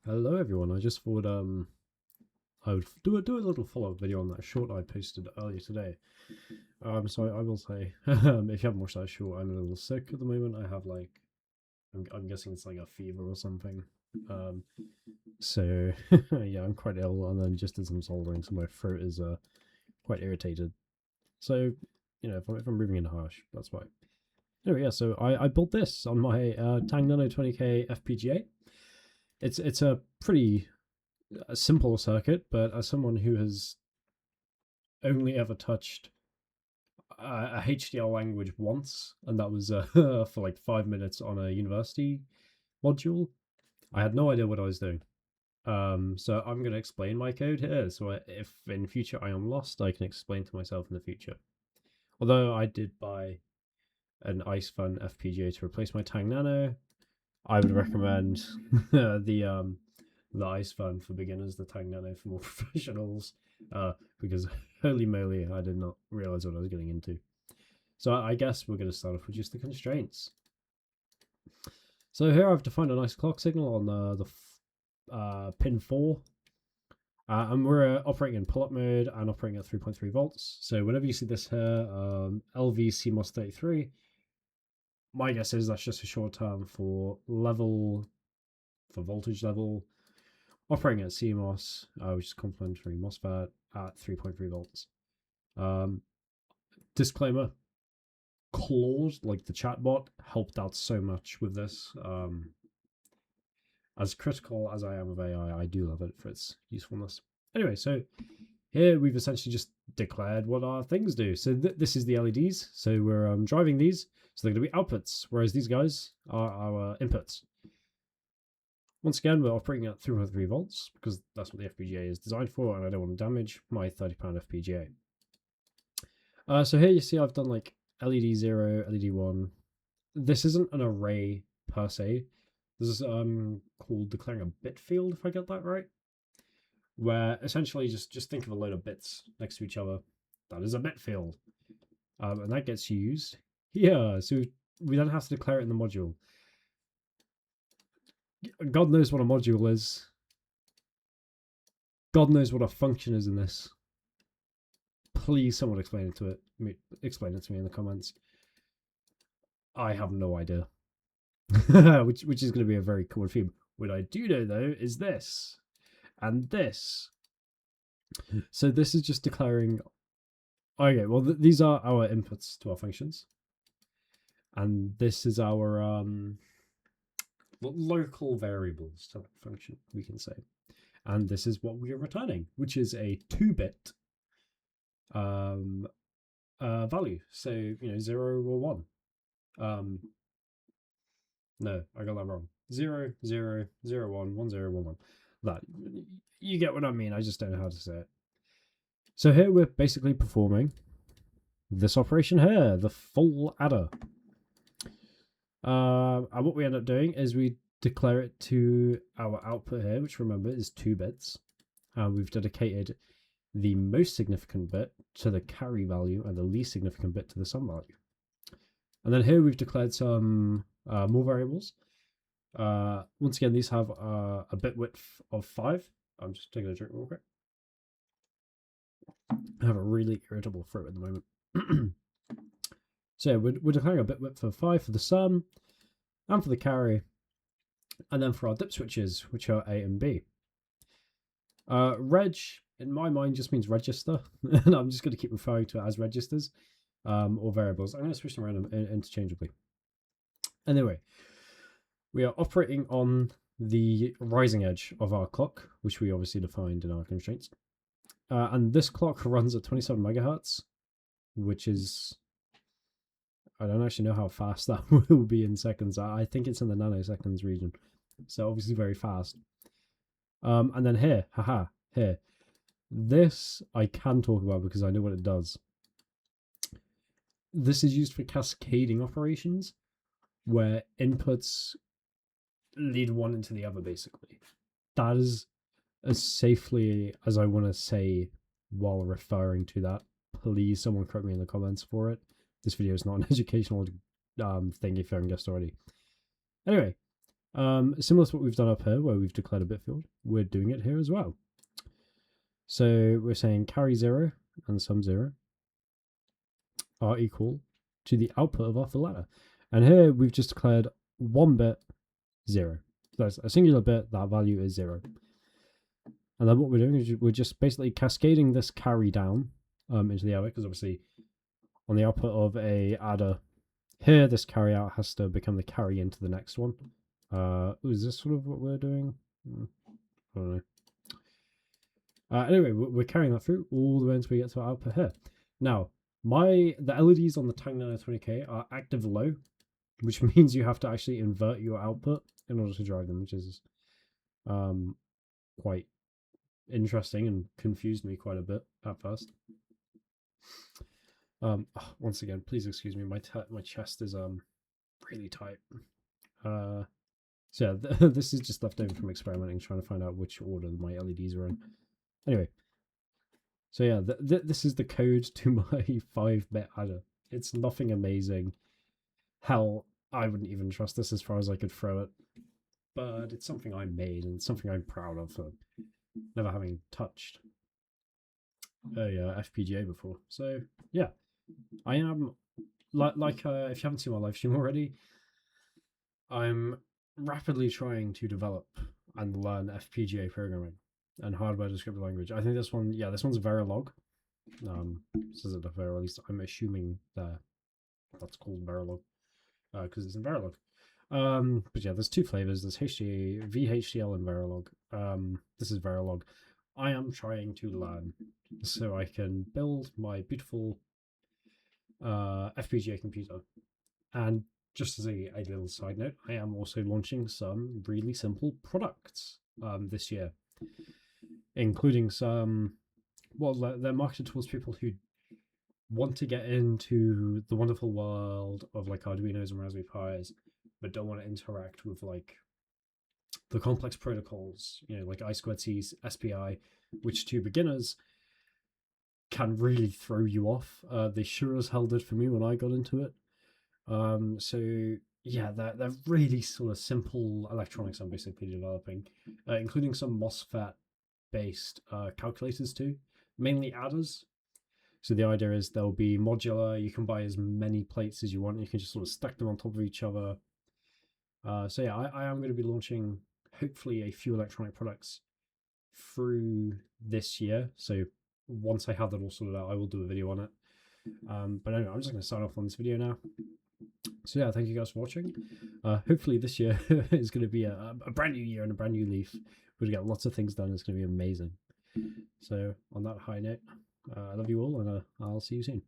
Hello everyone, I just thought I would do a little follow-up video on that short I posted earlier today. So I will say, if you haven't watched that short, I'm a little sick at the moment. I have like, I'm guessing it's like a fever or something. Um, so yeah, I'm quite ill, and then just did some soldering, so my throat is quite irritated. So if I'm breathing in harsh, that's why. Anyway, yeah, so I built this on my Tang Nano 20K FPGA. It's a pretty a simple circuit, but as someone who has only ever touched a HDL language once, and that was for like 5 minutes on a university module, I had no idea what I was doing. So I'm going to explain my code here, so if in future I am lost, I can explain to myself in the future. Although I did buy an IceFun FPGA to replace my Tang Nano, I would recommend the IceFun for beginners, the Tang Nano for more professionals, because holy moly, I did not realize what I was getting into. So I guess we're going to start off with just the constraints. So here I've defined a nice clock signal on the pin 4. And we're operating in pull-up mode and operating at 3.3 volts. So whenever you see this here, LV CMOS 33, my guess is that's just a short term for voltage level, operating at CMOS, which is complementary MOSFET at 3.3 volts. Disclaimer, Claude, like the chatbot, helped out so much with this. As critical as I am of AI, I do love it for its usefulness. Anyway, so here we've essentially just declared what our things do. So this is the LEDs. So we're driving these. So they're going to be outputs, whereas these guys are our inputs. Once again, we're operating at 3.3 volts because that's what the FPGA is designed for, and I don't want to damage my £30 FPGA. So here you see I've done like LED 0, LED 1. This isn't an array per se. This is called declaring a bit field, if I get that right. Where essentially just think of a load of bits next to each other. That is a bit field. And that gets used here. So we then have to declare it in the module. God knows what a module is. God knows what a function is in this. Please, someone explain it to me in the comments. I have no idea. which is going to be a very cool theme. What I do know though is this and this. So this is just declaring. Okay, well these are our inputs to our functions, and this is our local variables to that function, we can say. And this is what we are returning, which is a 2-bit value. So 0 or 1. No, I got that wrong. 0, 0, 0, 1, 1, 0, 1, 1. That, you get what I mean. I just don't know how to say it. So here we're basically performing this operation here, the full adder. And what we end up doing is we declare it to our output here, which remember is 2 bits. And we've dedicated the most significant bit to the carry value and the least significant bit to the sum value. And then here we've declared some more variables. Once again, these have a bit width of 5. I'm just taking a drink real quick. I have a really irritable throat at the moment. So yeah, we're declaring a bit width of 5 for the sum and for the carry, and then for our dip switches, which are A and B. Reg, in my mind, just means register, and I'm just going to keep referring to it as registers or variables. I'm going to switch them around interchangeably. Anyway, we are operating on the rising edge of our clock, which we obviously defined in our constraints. And this clock runs at 27 megahertz, which is, I don't actually know how fast that will be in seconds. I think it's in the nanoseconds region, so obviously very fast. And then here, here. This I can talk about because I know what it does. This is used for cascading operations, where inputs lead one into the other, basically. That is as safely as I want to say while referring to that. Please, someone correct me in the comments for it. This video is not an educational thing if you haven't guessed already. Anyway, Similar to what we've done up here, where we've declared a bit field, we're doing it here as well. So we're saying carry 0 and sum 0 are equal to the output of our full ladder. And here we've just declared 1 bit 0. So that's a singular bit, that value is 0. And then what we're doing is we're just basically cascading this carry down into the adder, because obviously on the output of a adder here, this carry out has to become the carry into the next one. Is this sort of what we're doing? I don't know. Anyway, we're carrying that through all the way until we get to our output here. Now, the LEDs on the Tang Nano 20K are active low, which means you have to actually invert your output in order to drive them, which is quite interesting and confused me quite a bit at first. Once again, please excuse me, my chest is really tight. So yeah, this is just left over from experimenting, trying to find out which order my LEDs are in. Anyway, so yeah, this is the code to my 5-bit adder. It's nothing amazing. Hell, I wouldn't even trust this as far as I could throw it. But it's something I made and something I'm proud of for never having touched a FPGA before. So yeah, I am like if you haven't seen my live stream already, I'm rapidly trying to develop and learn FPGA programming and hardware descriptive language. I think this one, yeah, this one's Verilog. Says it or at least I'm assuming that's called Verilog because it's in Verilog. But yeah, there's two flavors. There's HDA, VHDL, and Verilog. This is Verilog. I am trying to learn so I can build my beautiful FPGA computer. And just as a little side note, I am also launching some really simple products this year, including some, well, they're marketed towards people who want to get into the wonderful world of like Arduinos and Raspberry Pis, but don't want to interact with like the complex protocols, like I2C, SPI, which to beginners can really throw you off. They sure as hell did for me when I got into it. So yeah, they're really sort of simple electronics I'm basically developing, including some MOSFET based calculators too, mainly adders. So the idea is they'll be modular. You can buy as many plates as you want. You can just sort of stack them on top of each other. So yeah, I am going to be launching hopefully a few electronic products through this year. So once I have that all sorted out, I will do a video on it. But anyway, I'm just going to sign off on this video now. So yeah, thank you guys for watching. Hopefully this year is going to be a brand new year and a brand new leaf. We're going to get lots of things done. It's going to be amazing. So on that high note, I love you all, and I'll see you soon.